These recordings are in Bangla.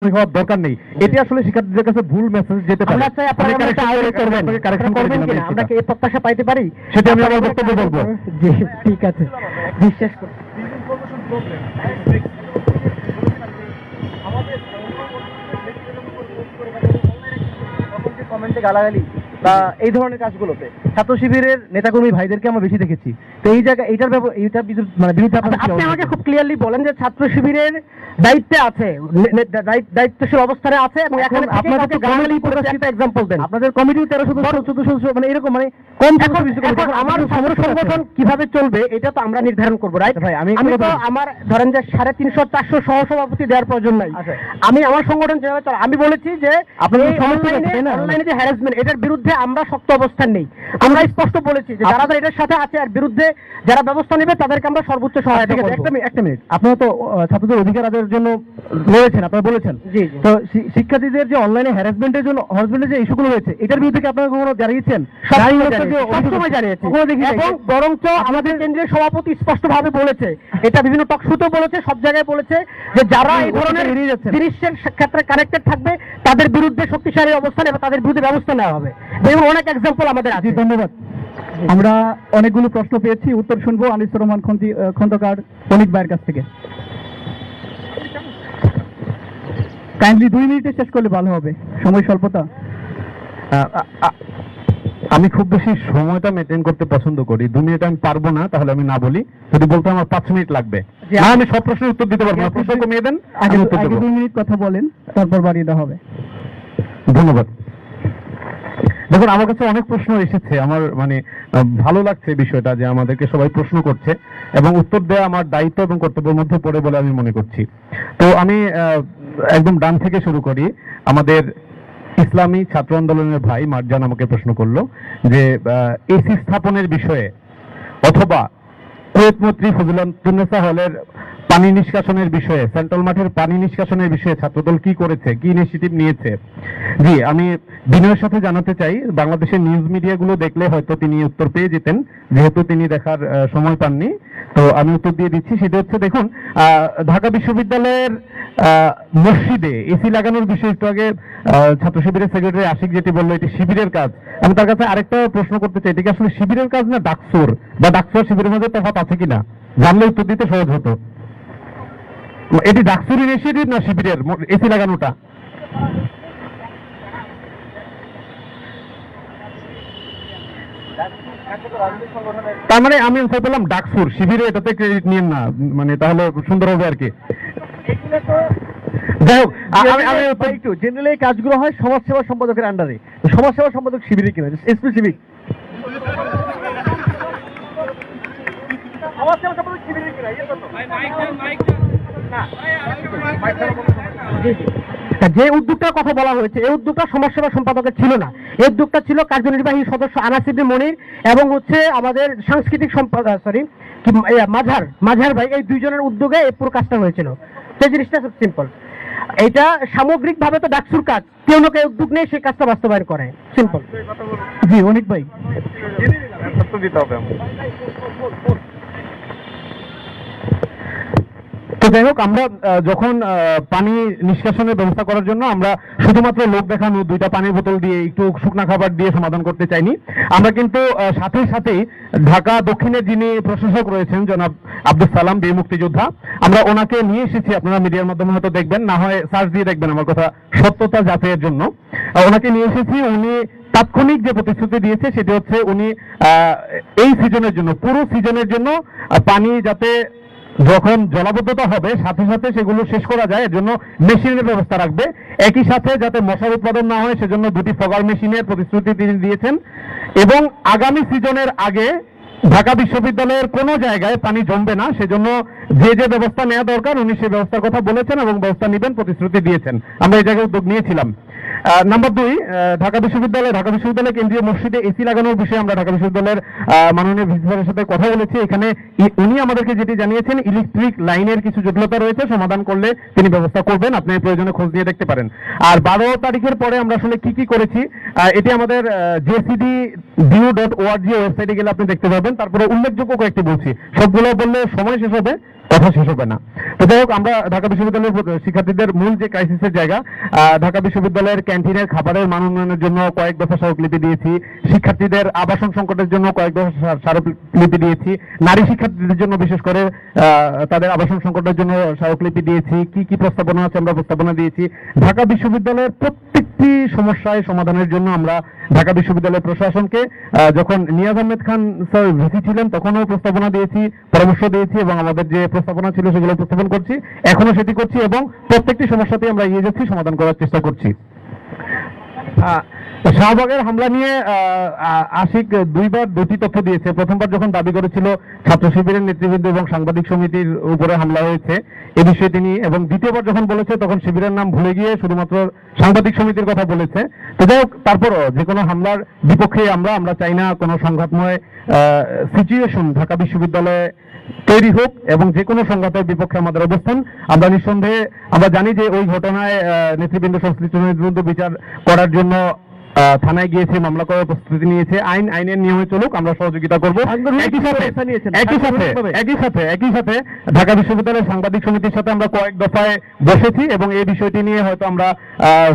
হওয়ার দরকার নেই। এটি আসলে শিক্ষার্থীদের কাছে ভুল মেসেজ যেতে পারে। আমরা চাই আপনারা আমাকে আয়োজন করবেন, কারেকশন করবেন কিনা, আমরা কি এই প্রত্যাশা পাইতে পারি? সেটা আমি আমার বক্তব্য বলবো। জি ঠিক আছে, বিশ্বাস করুন। কমেন্টে গালাগালি বা এই ধরনের কাজগুলোতে ছাত্র শিবিরের নেতাকর্মী ভাইদেরকে আমরা বেশি দেখেছি। তো এই জায়গা এইটার বিরুদ্ধে আপনি আমাকে খুব ক্লিয়ারলি বলেন যে ছাত্র শিবিরের দায়িত্বে আছে, দায়িত্বশীল অবস্থানে আছে এবং এখানে আপনাদের তো গ্রামালি প্রতিষ্ঠিত এক্সাম্পল দেন। আপনাদের কমিটি 13 সদস্য 14 সদস্য মানে এরকম মানে কম এখন আমার সংগঠন কিভাবে চলবে এটা তো আমরা নির্ধারণ করবো, রাইট? ভাই আমি তো আমার ধরেন যে 350-400 সহসভাপতি দেওয়ার প্রয়োজন নাই। আমি আমার সংগঠন যেভাবে চলে, আমি বলেছি যে অনলাইনে যে হ্যারাসমেন্ট এটার বিরুদ্ধে আমরা শক্ত অবস্থান নেই। আমরা স্পষ্ট বলেছি যে যারা এটার সাথে আছে আর বিরুদ্ধে যারা ব্যবস্থা নেবে তাদেরকে আমরা সর্বোচ্চ সহায়তা করব। একটা মিনিট, আপনারা তো ছাত্রদের অধিকার আদায়ের জন্য লড়েছেন, আপনারা বলেছেন। জি তো শিক্ষার্থীদের যে অনলাইনে হ্যারাসমেন্টের জন্য যে ইস্যুগুলো হয়েছে এটার বিরুদ্ধে কি আপনারা কখনো জানিয়েছেন? সবসময় জানিয়েছি এবং বরঞ্চ আমাদের কেন্দ্রীয় সভাপতি স্পষ্টভাবে বলেছে, এটা বিভিন্ন টক শোতে বলেছে, সব জায়গায় বলেছে যে যারা এই ধরনের জিনিসের ক্ষেত্রে কানেক্টেড থাকবে তাদের বিরুদ্ধে শক্তিশালী অবস্থান এবং তাদের বিরুদ্ধে ব্যবস্থা নেওয়া হবে। এবং অনেক এক্সাম্পল আমাদের আছে। ধন্যবাদ। আমরা অনেকগুলো প্রশ্ন পেয়েছি, উত্তর শুনবো আনিসুর রহমান খন্দকার অনিক ভাইয়ের কাছ থেকে। কাইন্ডলি 2 মিনিটে শেষ করলে ভালো হবে, সময় স্বল্পতা। আমি খুব বেশি সময়টা মেনটেন করতে পছন্দ করি। 2 মিনিট আমি পারবো না, তাহলে আমি না বলি। যদি বলতে আমার 5 মিনিট লাগবে, আমি সব প্রশ্নের উত্তর দিতে পারবো না। প্রশ্ন কমিয়ে দেন, আগে উত্তর দেব। 2 মিনিট কথা বলেন, তারপর বাড়িয়ে দেওয়া হবে। ধন্যবাদ। দেখুন, আমার কাছে অনেক প্রশ্ন এসেছে। আমার মানে ভালো লাগছে বিষয়টা যে আমাদেরকে সবাই প্রশ্ন করছে এবং উত্তর দেওয়া আমার দায়িত্ব এবং কর্তব্যের মধ্যে পড়ে বলে আমি মনে করছি। তো আমি একদম ডান থেকে শুরু করি। আমাদের ইসলামী ছাত্র আন্দোলনের ভাই মারজান আমাকে প্রশ্ন করলো যে এসি স্থাপনের বিষয়ে অথবা কুয়েত মন্ত্রী ফজিলাতুন্নেসা হলের পানি নিষ্কাশনের বিষয়ে, সেন্ট্রাল মাঠের পানি নিষ্কাশনের বিষয়ে ছাত্রদল কি করেছে, কি ইনিশিয়েটিভ নিয়েছে। জি, আমি বিনয়ের সাথে জানাতে চাই, বাংলাদেশের নিউজ মিডিয়াগুলো দেখলে হয়তো তিনি উত্তর পেয়ে যেতেন, যেহেতু তিনি দেখার সময় পাননি। তো আমি উত্তর দিয়ে দিচ্ছি। সেটা হচ্ছে, দেখুন, ঢাকা বিশ্ববিদ্যালয়ের মসজিদে এসি লাগানোর বিষয়ে একটু আগে ছাত্র শিবিরের সেক্রেটারি আশিক যেটি বললো এটি শিবিরের কাজ। আমি তার কাছে আরেকটা প্রশ্ন করতে চাই, এটা কি আসলে শিবিরের কাজ না ডাকসুর, বা ডাকসুর শিবিরের মধ্যে তফাৎ আছে কিনা? জানলে উত্তর দিতে সহজ হতো। এটি ডাকসুর ইনিশিয়েটিভ না শিবিরের এসি লাগানোটা? তার মানে আমি বললাম ডাকসুর, শিবিরে এটাতে ক্রেডিট নিয়েন না, মানে তাহলে সুন্দর হবে আর কি। যাই হোক, আমি একটু জেনারেলি এই কাজগুলো হয় সমাজসেবা সম্পাদকের আন্ডারে। সমাজসেবা সম্পাদক শিবিরে কিনা স্পেসিফিক সমাজসেবা সম্পাদক শিবিরে কিনা যে উদ্যোগটার কথা বলা হয়েছে এই উদ্যোগটা সমাজসেবা সম্পাদকের ছিল না। এই উদ্যোগটা ছিল কার্যনির্বাহী সদস্য আনাস ইবনে মনির এবং আমাদের সাংস্কৃতিক মাঝার ভাই, এই দুইজনের উদ্যোগে এই পুরো কাজটা হয়েছিল। সেই জিনিসটা সিম্পল। এটা সামগ্রিকভাবে তো ডাকসুর কাজ, কেউ না কেউ উদ্যোগ নেই সেই কাজটা বাস্তবায়ন করে। সিম্পল। জি, অনিক ভাই দিতে হবে। তো যাই হোক, আমরা যখন পানি নিষ্কাশনের ব্যবস্থা করার জন্য আমরা শুধুমাত্র লোক দেখানো 2টা পানির বোতল দিয়ে একটু শুকনা খাবার দিয়ে সমাধান করতে চাইনি। আমরা কিন্তু সাথেই ঢাকা দক্ষিণের যিনি প্রশাসক রয়েছেন জনাব আব্দুল সালাম, বীর মুক্তিযোদ্ধা, আমরা ওনাকে নিয়ে এসেছি। আপনারা মিডিয়ার মাধ্যমে হয়তো দেখবেন, না হয় সার্চ দিয়ে দেখবেন আমার কথা সত্যতা যাচাইয়ের জন্য। ওনাকে নিয়ে এসেছি। উনি তাৎক্ষণিক যে প্রতিশ্রুতি দিয়েছে সেটি হচ্ছে উনি এই সিজনের জন্য, পুরো সিজনের জন্য পানি যাতে যখন জলাবদ্ধতা হবে সাথে সাথে সেগুলো শেষ করা যায় এর জন্য মেশিনের ব্যবস্থা রাখবে। একই সাথে যাতে মশার উৎপাদন না হয় সেজন্য 2টি ফগার মেশিনের প্রতিশ্রুতি তিনি দিয়েছেন। এবং আগামী সিজনের আগে ঢাকা বিশ্ববিদ্যালয়ের কোনো জায়গায় পানি জমবে না, সেজন্য যে ব্যবস্থা নেওয়া দরকার উনি সেই ব্যবস্থার কথা বলেছেন এবং ব্যবস্থা নেবেন, প্রতিশ্রুতি দিয়েছেন। আমরা এই জায়গায় উদ্যোগ নিয়েছিলাম। নাম্বার 2, ঢাকা বিশ্ববিদ্যালয় কেন্দ্রীয় মসজিদে এসি লাগানোর বিষয়ে আমরা ঢাকা বিশ্ববিদ্যালয়ের মাননীয় ভিসি স্যারের সাথে কথা বলেছি। এখানে উনি আমাদেরকে যেটি জানিয়েছেন, ইলেকট্রিক লাইনের কিছু জটিলতা রয়েছে, সমাধান করলে তিনি ব্যবস্থা করবেন। আপনি প্রয়োজনে খোঁজ নিয়ে দেখতে পারেন। আর 12 তারিখের পরে আমরা আসলে কি করেছি এটি আমাদের jcd.org ওয়েবসাইটে গেলে আপনি দেখতে পাবেন। তারপরে উল্লেখযোগ্য কয়েকটি বলছি, সবগুলো বললে সময় শেষ হবে। কথা শেষ হবে না। তো যাই হোক, আমরা ঢাকা বিশ্ববিদ্যালয়ের শিক্ষার্থীদের মূল যে ক্রাইসিসের জায়গা, ঢাকা বিশ্ববিদ্যালয়ের ক্যান্টিনের খাবারের মান উন্নয়নের জন্য কয়েক দফা স্মারকলিপি দিয়েছি, শিক্ষার্থীদের আবাসন সংকটের জন্য কয়েক দফা স্মারকলিপি দিয়েছি, নারী শিক্ষার্থীদের জন্য বিশেষ করে তাদের আবাসন সংকটের জন্য স্মারকলিপি দিয়েছি, কি কি প্রস্তাবনা আছে আমরা প্রস্তাবনা দিয়েছি। ঢাকা বিশ্ববিদ্যালয়ের প্রত্যেকটি সমস্যায় সমাধানের জন্য আমরা ঢাকা বিশ্ববিদ্যালয় প্রশাসনকে, যখন নিয়াজ আহমেদ খান স্যার ভিসি ছিলেন তখনও প্রস্তাবনা দিয়েছি, পরামর্শ দিয়েছি, এবং আমাদের যে প্রস্তাবনা ছিল সেগুলো উপস্থাপন করছি, এখনো সেটি করছি, এবং প্রত্যেকটি সমস্যাতে আমরা এগিয়ে যাচ্ছি, সমাধান করার চেষ্টা করছি। শাহবাগের হামলা নিয়ে আশিক দুইবার দুটি তথ্য দিয়েছে। প্রথমবার যখন দাবি করেছিল ছাত্র শিবিরের নেতৃবৃন্দ এবং সাংবাদিক সমিতির উপরে হামলা হয়েছে এ বিষয়ে তিনি, এবং দ্বিতীয়বার যখন বলেছে তখন শিবিরের নাম ভুলে গিয়ে শুধুমাত্র সাংবাদিক সমিতির কথা বলেছে। তো যাই হোক, তারপরও যে কোনো হামলার বিপক্ষে আমরা চাই না কোনো সংঘাতময় সিচুয়েশন ঢাকা বিশ্ববিদ্যালয়ে তৈরি হোক, এবং যে কোনো সংঘাতের বিপক্ষে আমাদের অবস্থান। আমরা নিঃসন্দেহে আমরা জানি যে ওই ঘটনায় নেতৃবৃন্দ, সংশ্লিষ্ট নেতৃবৃন্দ বিচার করার জন্য থানায় গিয়েছে, মামলা করার প্রস্তুতি নিয়েছে। আইনের নিয়মে চলুক, আমরা সহযোগিতা করব। একই সাথে ঢাকা বিশ্ববিদ্যালয়ের সাংবাদিক সমিতির সাথে আমরা কয়েক দফায় বসেছি, এবং এই বিষয়টি নিয়ে হয়তো আমরা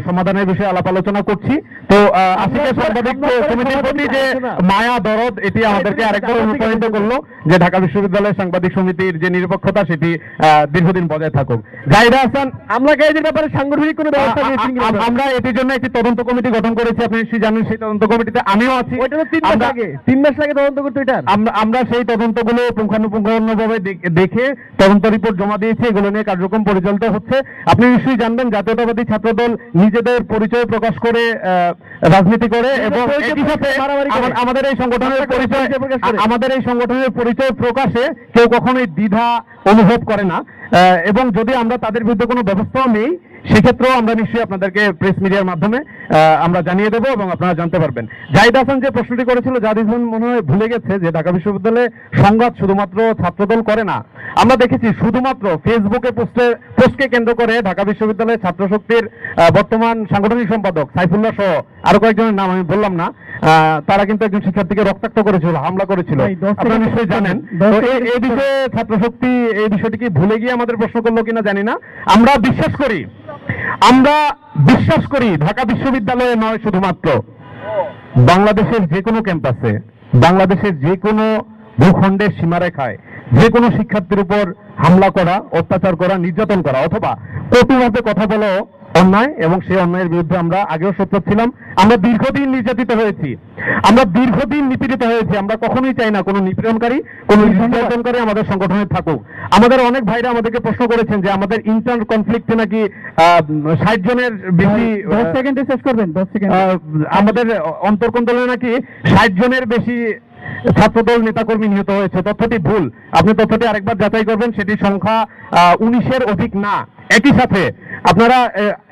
সমাধানের বিষয়ে আলাপ আলোচনা করছি। তো আশিকের সাংবাদিক সমিতির প্রতি যে মায়া দরদ, এটি আমাদেরকে আরেকবার অনুপ্রাণিত করলো যে ঢাকা বিশ্ববিদ্যালয়ের সাংবাদিক সমিতির যে নিরপেক্ষতা সেটি দীর্ঘদিন বজায় থাকুক। জাহিদা হাসান, আমরা এদের ব্যাপারে সাংগঠনিক কোনো ব্যবস্থা নিয়েছি কিনা? আমরা এটির জন্য একটি তদন্ত কমিটি গঠন করেছি, আপনি নিশ্চয়ই জানেন। সেই তদন্ত কমিটিতে আমিও আছি। ওইটা তো 3 মাস লাগে তদন্ত করতে। এটা আমরা সেই তদন্তগুলো পুঙ্খানুপুঙ্খভাবে দেখে তদন্ত রিপোর্ট জমা দিয়েছি, এগুলো নিয়ে কার্যক্রম পরিচালিত হচ্ছে। আপনি নিশ্চয়ই জানবেন জাতীয়তাবাদী ছাত্রদল নিজেদের পরিচয় প্রকাশ করে রাজনীতি করে, এবং একই সাথে আমাদের এই সংগঠনের পরিচয় প্রকাশে কেউ কখনোই দ্বিধা অনুভব করে না, এবং যদি আমরা তাদের বিরুদ্ধে কোনো ব্যবস্থাও নেই সেক্ষেত্রেও আমরা নিশ্চয়ই আপনাদেরকে প্রেস মিডিয়ার মাধ্যমে আমরা জানিয়ে দেবো, এবং আপনারা জানতে পারবেন। জাহিদ হাসান যে প্রশ্নটি করেছিল, জাহিদ হাসান মনে হয় ভুলে গেছে যে ঢাকা বিশ্ববিদ্যালয়ে সংঘাত শুধুমাত্র ছাত্রদল করে না। আমরা দেখেছি শুধুমাত্র ফেসবুকে পোস্টকে কেন্দ্র করে ঢাকা বিশ্ববিদ্যালয়ের ছাত্র শক্তির বর্তমান সাংগঠনিক সম্পাদক সাইফুল্লাহ সহ আরো কয়েকজনের নাম আমি বললাম না, তারা কিন্তু একজন শিক্ষার্থীকে রক্তাক্ত করেছিল, হামলা করেছিল, আপনারা নিশ্চয়ই জানেন। এই বিষয়ে ছাত্র শক্তি এই বিষয়টি কি ভুলে গিয়ে আমাদের প্রশ্ন করলো কিনা জানি না। আমরা বিশ্বাস করি ঢাকা বিশ্ববিদ্যালয়ে নয়, শুধুমাত্র বাংলাদেশের যে কোনো ক্যাম্পাসে, বাংলাদেশের যে কোনো ভূখণ্ডের সীমারেখায় যে কোনো শিক্ষার্থীর উপর হামলা করা, অত্যাচার করা, নির্যাতন করা অথবা কটুভাবে কথা বলা অন্যায়, এবং সেই অন্যায়ের বিরুদ্ধে আমরা আগেও সোচ্চার ছিলাম। আমরা দীর্ঘদিন নির্যাতিত হয়েছি, আমরা দীর্ঘদিন নিপীড়িত হয়েছি। আমরা কখনোই চাই না কোনো নিপীড়নকারী, কোনো নির্যাতনকারী আমাদের সংগঠনে থাকুক। আমাদের অনেক ভাইরা আমাদেরকে প্রশ্ন করেছেন যে আমাদের ইন্টার কনফ্লিক্টে নাকি 60 জনের বেশি, 10 সেকেন্ডে শেষ করবেন, 10 সেকেন্ড, আমাদের অন্তর্কন্দলে নাকি 60 জনের বেশি ছাত্রদল নেতাকর্মী নিহত হয়েছে। তথ্যটি ভুল, আপনি তথ্যটি আরেকবার যাচাই করবেন, সেটি সংখ্যা 19-এর অধিক না। একই সাথে আপনারা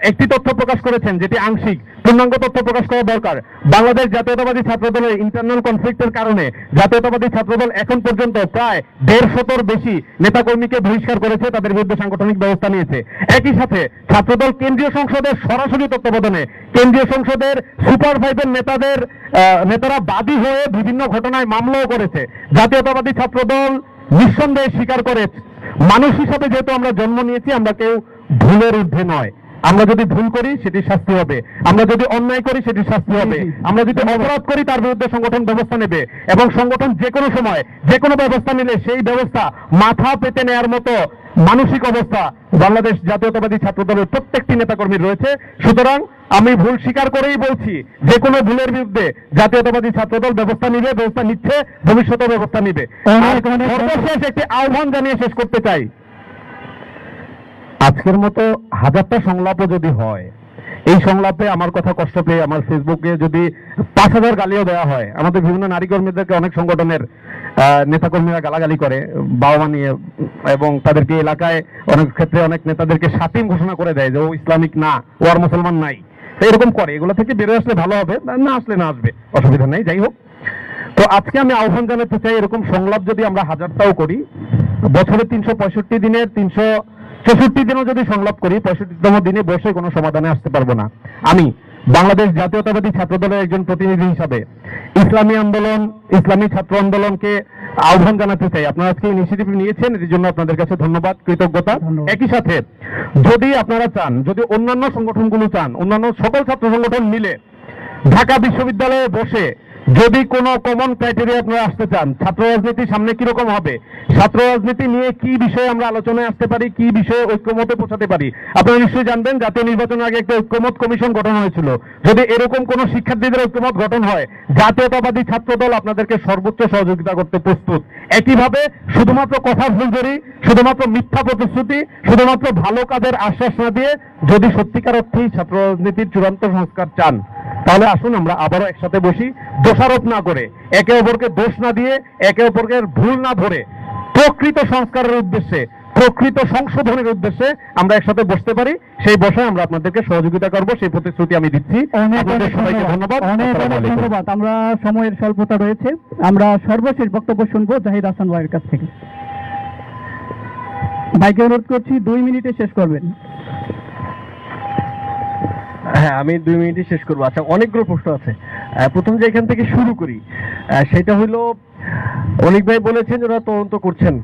একটি তথ্য প্রকাশ করেছেন যেটি আংশিক, পূর্ণাঙ্গ তথ্য প্রকাশ করা দরকার। বাংলাদেশ জাতীয়তাবাদী ছাত্রদলের ইন্টারনাল কনফ্লিক্টের কারণে জাতীয়তাবাদী ছাত্রদল এখন পর্যন্ত প্রায় 150-র বেশি নেতাকর্মীকে বহিষ্কার করেছে, তাদের বিরুদ্ধে সাংগঠনিক ব্যবস্থা নিয়েছে। একই সাথে ছাত্রদল কেন্দ্রীয় সংসদের সরাসরি তত্ত্বাবধানে কেন্দ্রীয় সংসদের সুপার 5-এর নেতারা বাদী হয়ে বিভিন্ন ঘটনায় মামলাও করেছে। জাতীয়তাবাদী ছাত্রদল নিঃসন্দেহে স্বীকার করে, মানুষ হিসাবে যেহেতু আমরা জন্ম নিয়েছি, আমরা কেউ ভুলের ঊর্ধ্বে নয়। আমরা যদি ভুল করি সেটি শাস্তি হবে, আমরা যদি অন্যায় করি সেটি শাস্তি হবে, আমরা যদি অপরাধ করি তার বিরুদ্ধে সংগঠন ব্যবস্থা নেবে, এবং সংগঠন যে কোনো সময় যে কোনো ব্যবস্থা নিলে সেই ব্যবস্থা মাথা পেতে নেয়ার মতো মানসিক অবস্থা বাংলাদেশ জাতীয়তাবাদী ছাত্রদলের প্রত্যেকটি নেতাকর্মীর রয়েছে। সুতরাং আমি ভুল স্বীকার করেই বলছি, যে কোনো ভুলের বিরুদ্ধে জাতীয়তাবাদী ছাত্রদল ব্যবস্থা নিবে, ব্যবস্থা নিচ্ছে, ভবিষ্যতে ব্যবস্থা নিবে। সর্বশেষ একটি আহ্বান জানিয়ে শেষ করতে চাই, আজকের মতো 1000টা সংলাপও যদি হয়, এই সংলাপে আমার কথা কষ্ট পেয়ে আমার ফেসবুকে যদি 5000 গালিও দেওয়া হয়, আমাদের বিভিন্ন নারী কর্মীদেরকে অনেক সংগঠনের নেতাকর্মীরা গালাগালি করে বাবা মা নিয়ে, এবং তাদেরকে এলাকায় অনেক ক্ষেত্রে অনেক নেতাদেরকে শাতিম ঘোষণা করে দেয় যে ও ইসলামিক না, ও আর মুসলমান নাই, এরকম করে। এগুলো থেকে বেরোয় আসলে ভালো হবে, না আসলে না আসবে, অসুবিধা নেই। যাই হোক, তো আজকে আমি আহ্বান জানাতে চাই, এরকম সংলাপ যদি আমরা 1000টাও করি, বছরে 365 দিনের 364 দিনও যদি সংলাপ করি, 65তম দিনে বসে কোনো সমাধানে আসতে পারবো না। আমি বাংলাদেশ জাতীয়তাবাদী ছাত্র দলের একজন প্রতিনিধি হিসাবে ইসলামী আন্দোলন, ইসলামী ছাত্র আন্দোলনকে আহ্বান জানাতে চাই। আপনারা আজকে ইনিশিয়েটিভ নিয়েছেন, এর জন্য আপনাদের কাছে ধন্যবাদ, কৃতজ্ঞতা। একই সাথে যদি আপনারা চান, যদি অন্যান্য সংগঠনগুলো চান, অন্যান্য সকল ছাত্র সংগঠন মিলে ঢাকা বিশ্ববিদ্যালয়ে বসে যদি কোনো কমন ক্রাইটেরিয়া আপনারা আসতে চান, ছাত্র রাজনীতি সামনে কিরকম হবে, ছাত্র রাজনীতি নিয়ে কি বিষয়ে আমরা আলোচনায় আসতে পারি, কি বিষয়ে ঐক্যমতে পৌঁছাতে পারি। আপনারা নিশ্চয়ই জানবেন জাতীয় নির্বাচনের আগে একটা ঐক্যমত কমিশন গঠন হয়েছিল। যদি এরকম কোনো শিক্ষার্থীদের ঐক্যমত গঠন হয়, জাতীয়তাবাদী ছাত্র দল আপনাদেরকে সর্বোচ্চ সহযোগিতা করতে প্রস্তুত। একইভাবে শুধুমাত্র কথা ফুলঝুরি, শুধুমাত্র মিথ্যা প্রতিশ্রুতি, শুধুমাত্র ভালো কাজের আশ্বাস না দিয়ে যদি সত্যিকার অর্থেই ছাত্র রাজনীতির চূড়ান্ত সংস্কার চান, তাহলে আসুন আমরা আবারও একসাথে বসি, দোষারোপ না করে, একে অপরকে দোষ না দিয়ে, একে অপরকে ভুল না ধরে, প্রকৃত সংস্কারের উদ্দেশ্যে, প্রকৃত সংশোধনের উদ্দেশ্যে আমরা একসাথে বসতে পারি। সেই বসায় আমরা আপনাদেরকে সহযোগিতা করব, সেই প্রতিশ্রুতি আমি দিচ্ছি। আপনাদের সবাইকে ধন্যবাদ। অনেক ধন্যবাদ। আমরা সময়ের স্বল্পতা রয়েছে, আমরা সর্বশেষ বক্তব্য শুনবো জাহিদ হাসান ভাইয়ের কাছ থেকে। ভাইকে অনুরোধ করছি 2 মিনিটে শেষ করবেন। হ্যাঁ, আমি 2 মিনিটে শেষ করবো। আচ্ছা, অনেকগুলো প্রশ্ন আছে। প্রথম যে এখান থেকে শুরু করি, সেটা হলো অনেক ভাই বলেছেন ওরা তদন্ত করছেন।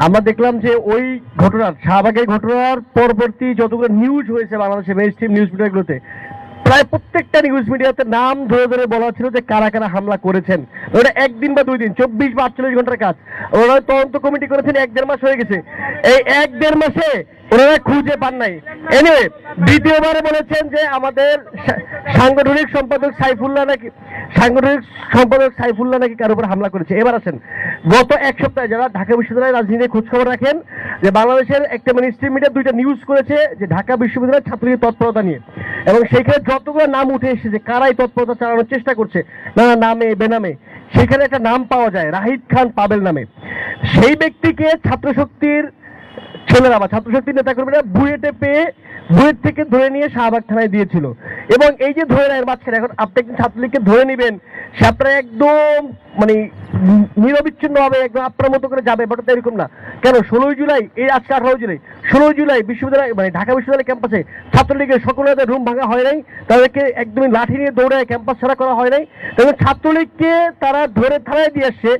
আমরা দেখলাম যে ওই ঘটনার, শাহবাগের ঘটনার পরবর্তী যতগুলো নিউজ হয়েছে বাংলাদেশে মেইন স্ট্রিম নিউজ মিডিয়াগুলোতে, প্রায় প্রত্যেকটা নিউজ মিডিয়াতে নাম ধরে ধরে বলা ছিল যে কারা কারা হামলা করেছেন। ওটা 1 দিন বা 2 দিন, 24 বা 48 ঘন্টার কাজ। ওরা তদন্ত কমিটি করেছেন, 1-1.5 মাস হয়ে গেছে। এই 1-1.5 মাসে ওনারা খুঁজে পান নাই। এনিওয়ে, দ্বিতীয়বারে বলেছেন যে আমাদের সাংগঠনিক সম্পাদক সাইফুল্লাহ নাকি কারোর উপর হামলা করেছে। এবার আসেন, গত 1 সপ্তাহে যারা ঢাকা বিশ্ববিদ্যালয়ের রাজনীতির খোঁজখবর রাখেন, যে বাংলাদেশের একটা মেইনস্ট্রিম মিডিয়া 2টা নিউজ করেছে যে ঢাকা বিশ্ববিদ্যালয়ের ছাত্রীদের তৎপরতা নিয়ে, এবং সেইখানে যতগুলো নাম উঠে এসেছে কারাই তৎপরতা চালানোর চেষ্টা করছে নানা নামে বেনামে, সেখানে একটা নাম পাওয়া যায় রাহিদ খান পাবেল নামে। সেই ব্যক্তিকে ছাত্রশক্তির ছেলেরা বা ছাত্রশক্তির নেতাকর্মীরা বুয়েট থেকে ধরে নিয়ে শাহবাগ থানায় দিয়েছিল। এবং এই যে ধরে নেয় মাঝখানে, এখন আপনি একজন ছাত্রলীগকে ধরে নেবেন, সে আপনারা একদম মানে নিরবিচ্ছিন্ন হবে, একদম আপনার মতো করে যাবে, ব্যাপারটা এরকম না। কেন 16 জুলাই, এই আজকে 18 জুলাই, 16 জুলাই বিশ্ববিদ্যালয় মানে ঢাকা বিশ্ববিদ্যালয় ক্যাম্পাসে ছাত্রলীগের সকলের রুম ভাঙা হয় নাই, তাদেরকে একদমই লাঠি নিয়ে দৌড়ায় ক্যাম্পাস ছাড়া করা হয় নাই। তবে ছাত্রলীগকে তারা ধরে থানায় দিয়ে আসছে,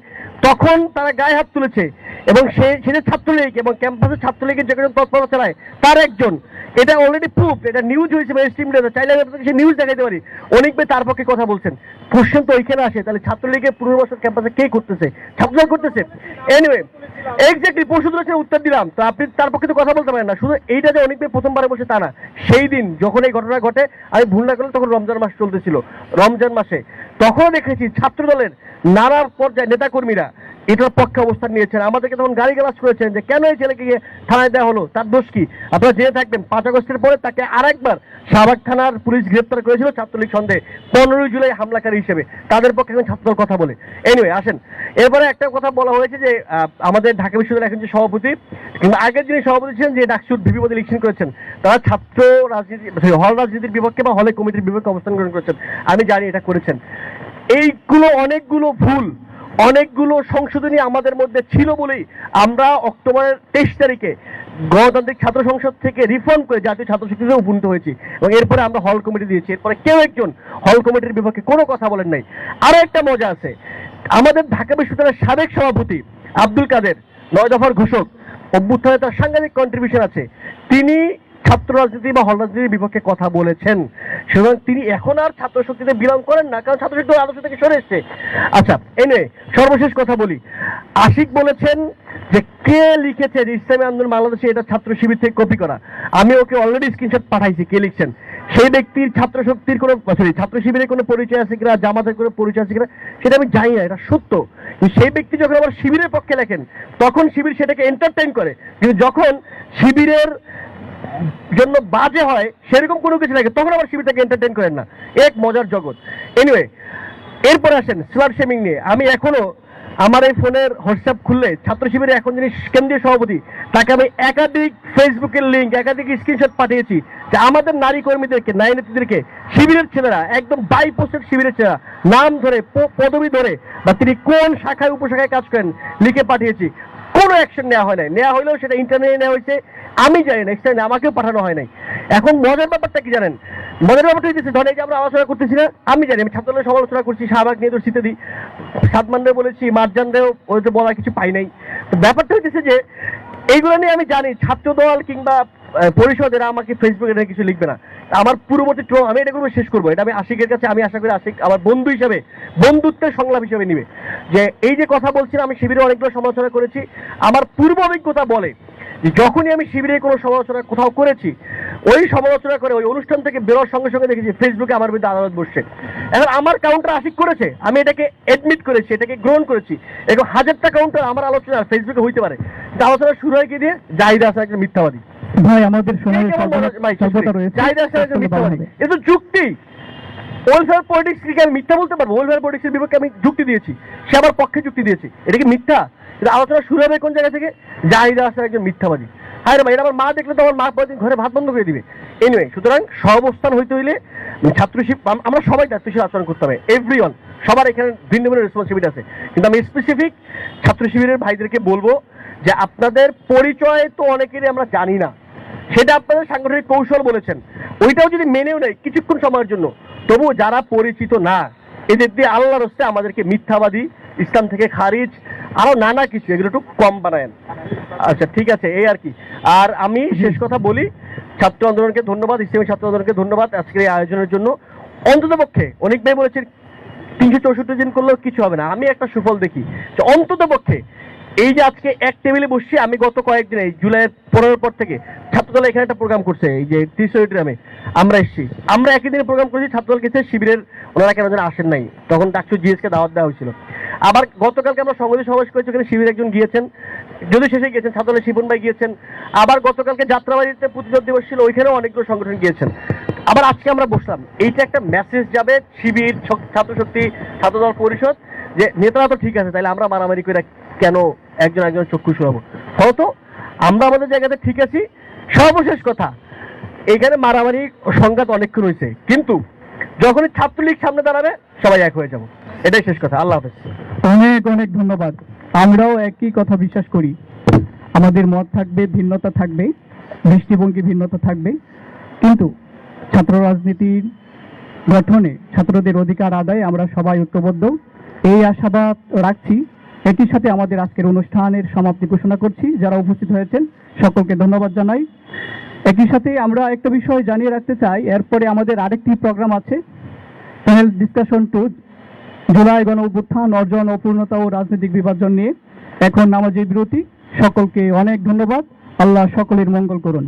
তখন তারা গায়ে হাত তুলেছে। এবং সে ছাত্রলীগ এবং ক্যাম্পাসের ছাত্রলীগের যে কোনো তৎপরতা চালায় তার একজন, এটা অলরেডি প্রুফ, এটা নিউজ হয়েছে মেইনস্ট্রিম মিডিয়াতে, চাইলে আমি আপনাকে সেই নিউজ দেখাতে পারি। অনেক ভাই তার পক্ষে কথা বলছেন। কোশ্চেন তো ওইখানে আসে, তাহলে ছাত্রলীগের 15 বছর ক্যাম্পাসে কে করতেছে? ছাত্রদল করতেছে। এনিওয়ে, এক্স্যাক্টলি পরশু দিনের উত্তর দিলাম, তো আপনি তার পক্ষে তো কথা বলতে পারেন না। শুধু এইটা যে অনেক ভাই প্রথমবারে বসে তা না, সেই দিন যখন এই ঘটনা ঘটে, আমি ভুল না করলে তখন রমজান মাস চলতেছিল, রমজান মাসে তখনও দেখেছি ছাত্রদলের নানা পর্যায়ে নেতাকর্মীরা এটার পক্ষে অবস্থান নিয়েছেন। আমাদেরকে তখন গালিগালাজ করেছেন যে কেন এই ছেলেকে গিয়ে থানায় দেওয়া হলো, তার দোষ কি? আপনারা জেনে থাকবেন 5 আগস্টের পরে তাকে আরেকবার শাহবাগ থানার পুলিশ গ্রেপ্তার করেছিল ছাত্রলীগ সন্দেহে 15 জুলাই হামলাকারী হিসেবে। তাদের পক্ষে এখন ছাত্রদল কথা বলে। এনিওয়ে আসেন, এরপরে একটা কথা বলা হয়েছে যে আমাদের ঢাকা বিশ্ববিদ্যালয়ের এখন যে সভাপতি কিংবা আগের যিনি সভাপতি ছিলেন, যে ডাকসুর ভিপি পদে ইলেকশন করেছেন, তারা ছাত্র রাজনীতি হল রাজনীতির বিপক্ষে বা হলে কমিটির বিপক্ষে অবস্থান গ্রহণ করেছেন। আমি জানি এটা করেছেন। এইগুলো অনেকগুলো ভুল, অনেকগুলো সংশোধনী আমাদের মধ্যে ছিল বলেই আমরা অক্টোবরের 23 তারিখে গণতান্ত্রিক ছাত্র সংসদ থেকে রিফর্ম করে জাতীয় ছাত্র শক্তিতে উপনীত হয়েছি। এবং এরপরে আমরা হল কমিটি দিয়েছি। এরপরে কেউ একজন হল কমিটির বিপক্ষে কোনো কথা বলেন নাই। আরো একটা মজা আছে, আমাদের ঢাকা বিশ্ববিদ্যালয়ের সাবেক সভাপতি আব্দুল কাদের 9 দফার ঘোষক, অভ্যুত্থানে তার সাংঘাতিক কন্ট্রিবিউশন আছে। তিনি ছাত্র রাজনীতি বা হল রাজনীতির বিপক্ষে কথা বলেছেন। সুতরাং তিনি এখন আর ছাত্র শক্তিতে বিলং করেন না, কারণ ছাত্র শক্তি আদর্শ থেকে সরে এসছে। আচ্ছা, এনে সর্বশেষ কথা বলি। আশিক বলেছেন যে কে লিখেছে যে ইসলামী আন্দোলন বাংলাদেশে এটা ছাত্র শিবির থেকে কপি করা। আমি ওকে অলরেডি স্ক্রিনশট পাঠাইছি কে লিখছেন। সেই ব্যক্তির ছাত্র শক্তির কোনো ছাত্র শিবিরের কোনো পরিচয় আছে কিনা, জামাতের কোনো পরিচয় আছে কিনা সেটা আমি জানি না, এটা সত্য। সেই ব্যক্তি যখন আবার শিবিরের পক্ষে লেখেন তখন শিবির সেটাকে এন্টারটেইন করে, কিন্তু যখন শিবিরের জন্য বাজে হয় সেরকম কোনো কিছু লাগে তখন আবার শিবিরটাকে এন্টারটেইন করেন না। এক মজার জগৎ। এনিওয়ে, এরপর আসেন স্লার শেমিং নিয়ে। আমি এখনো আমার এই ফোনের হোয়াটসঅ্যাপ খুললে ছাত্র শিবিরের এখন যিনি কেন্দ্রীয় সভাপতি, তাকে আমি একাধিক ফেসবুকের লিঙ্ক, একাধিক স্ক্রিনশট পাঠিয়েছি যে আমাদের নারী কর্মীদেরকে, নারী নেত্রীদেরকে শিবিরের ছেলেরা, একদম বাই পোস্টেড শিবিরের ছেলেরা নাম ধরে পদবি ধরে বা তিনি কোন শাখায় উপশাখায় কাজ করেন লিখে পাঠিয়েছি। কোনো অ্যাকশন নেওয়া হয় নাই। নেওয়া হলেও সেটা ইন্টারনেটে নেওয়া হয়েছে, আমি জানি না, এক্সটার্নে আমাকেও পাঠানো হয় নাই। এখন মজার ব্যাপারটা কি জানেন? মজার ব্যাপারটা হইতেছে, ধরেন এই যে আমরা আলোচনা করতেছি না, আমি জানি আমি ছাত্রদলের সমালোচনা করছি, শাহবাগ নিয়ে তো শীতে দিই, সাদমানরে বলেছি, মারজানরেও ওই তো বলার কিছু পাই নাই। তো ব্যাপারটা হইতেছে যে এইগুলো নিয়ে আমি জানি ছাত্রদল কিংবা পরিষদ এরা আমাকে ফেসবুকে এরা কিছু লিখবে না। আমার পূর্ববর্তী আমি এটা করবো, শেষ করবো, এটা আমি আশিকের কাছে আমি আশা করি আশিক আমার বন্ধু হিসাবে, বন্ধুত্বের সংলাপ হিসাবে নিবে, যে এই যে কথা বলছিলাম আমি শিবিরে অনেকগুলো সমালোচনা করেছি। আমার পূর্ব অভিজ্ঞতা বলে যে যখনই আমি শিবিরে কোনো সমালোচনা কোথাও করেছি, ওই সমালোচনা করে ওই অনুষ্ঠান থেকে বেরোর সঙ্গে সঙ্গে দেখেছি ফেসবুকে আমার বিরুদ্ধে আদালত বসছে। এখন আমার কাউন্টার আশিক করেছে, আমি এটাকে এডমিট করেছি, এটাকে গ্রহণ করেছি। এখন হাজারটা কাউন্টার আমার আলোচনা ফেসবুকে হইতে পারে, কিন্তু আলোচনা শুরু হয়ে গিয়ে দিয়ে জাহিদ হাসান একজন মিথ্যাবাদী। ভাই আমাদের সময় এ তো যুক্তি। ওয়েলফেয়ার পলিটিক্স কি আমি মিথ্যা বলতে পারবো? ওয়েলফেয়ার পলিটিক্সের বিপক্ষে আমি যুক্তি দিয়েছি, সে আমার পক্ষে যুক্তি দিয়েছি, এটা কি মিথ্যা? এটা আলোচনা শুরু হবে কোন জায়গা থেকে? জাহিদ হাসান একজন মিথ্যাবাদী। হ্যাঁ রে ভাই, এটা আমার মা দেখলে তো আমার মা পরের দিন ঘরে ভাত বন্ধ করে দিবে। এনিওয়ে, সুতরাং সহাবস্থান হইতে হইলে ছাত্রশিব আমরা সবাই দায়িত্বশীল আচরণ করতে হবে, এভরিওয়ান, সবার এখানে ভিন্ন ভিন্ন রেসপন্সিবিলিটি আছে। কিন্তু আমি স্পেসিফিক ছাত্র শিবিরের ভাইদেরকে বলবো যে আপনাদের পরিচয় তো অনেকেরই আমরা জানি না, সেটা আপনাদের সাংগঠনিক কৌশল বলেছেন, ওইটাও যদি মেনেও নেয় কিছুক্ষণ সময়ের জন্য, তবু যারা পরিচিত না এদের দিয়ে আল্লাহর হস্তে আমাদেরকে মিথ্যাবাদী, ইসলাম থেকে খারিজ, আরো নানা কিছু, এগুলো একটু কম বানায়েন। আচ্ছা ঠিক আছে, এই আর কি। আর আমি শেষ কথা বলি, ছাত্র আন্দোলনকে ধন্যবাদ, ইসলামী ছাত্র আন্দোলনকে ধন্যবাদ আজকের এই আয়োজনের জন্য। অন্তত পক্ষে অনেক ভাই বলেছেন 364 দিন করলেও কিছু হবে না, আমি একটা সুফল দেখি যে অন্তত পক্ষে এই যে আজকে এক টেবিলে বসছি, আমি গত কয়েকদিন এই জুলাইয়ের 15 পর থেকে ছাত্রদল এখানে একটা প্রোগ্রাম করছে, এই যে 30 গ্রামে আমরা এসেছি, আমরা একই দিনে প্রোগ্রাম করেছি, ছাত্রদল গেছে, শিবিরের ওনারা কেন যেন আসেন নাই, তখন ডাকসু জিএসকে দাওয়াত দেওয়া হয়েছিল। আবার গতকালকে আমরা সংগঠন সমাবেশ করেছি, ওখানে শিবির একজন গিয়েছেন, যদি শেষে গিয়েছেন, ছাত্রদলের শিবন ভাই গিয়েছেন। আবার গতকালকে যাত্রাবাড়িতে প্রতিরোধ দিবস ছিল, ওইখানেও অনেকগুলো সংগঠন গিয়েছেন। আবার আজকে আমরা বসলাম, এইটা একটা মেসেজ যাবে শিবির, ছাত্র শক্তি, ছাত্রদল পরিষদ, যে নেতারা তো ঠিক আছে, তাহলে আমরা মারামারি করে কেন একজন একজন চক্ষু শোনাবো? হয়তো আমরা আমাদের জায়গাতে ঠিক আছি। সর্বশেষ কথা, এখানে মারামারি সংঘাত অনেকক্ষণ হয়েছে, কিন্তু যখনই ছাত্রলীগ সামনে দাঁড়াবে সবাই এক হয়ে যাবো, এটাই শেষ কথা। আল্লাহ হাফেজ। অনেক অনেক ধন্যবাদ। আমরাও একই কথা বিশ্বাস করি, আমাদের মত থাকবে, ভিন্নতা থাকবে, দৃষ্টিভঙ্গি ভিন্নতা থাকবে, কিন্তু ছাত্র রাজনীতির গঠনে ছাত্রদের অধিকার আদায়ে আমরা সবাই ঐক্যবদ্ধ, এই আশাবাদ রাখছি। একই সাথে আমাদের আজকের অনুষ্ঠানের সমাপ্তি ঘোষণা করছি। যারা উপস্থিত হয়েছেন সকলকে ধন্যবাদ জানাই। একই সাথে আমরা একটা বিষয় জানিয়ে রাখতে চাই, এরপরে আমাদের আরেকটি প্রোগ্রাম আছে, প্যানেল ডিসকাশন 2, জুলাই গণ অভ্যুত্থান, অর্জন, অপূর্ণতা ও রাজনৈতিক বিভাজন নিয়ে। এখন নামাজের বিরতি। সকলকে অনেক ধন্যবাদ। আল্লাহ সকলের মঙ্গল করুন।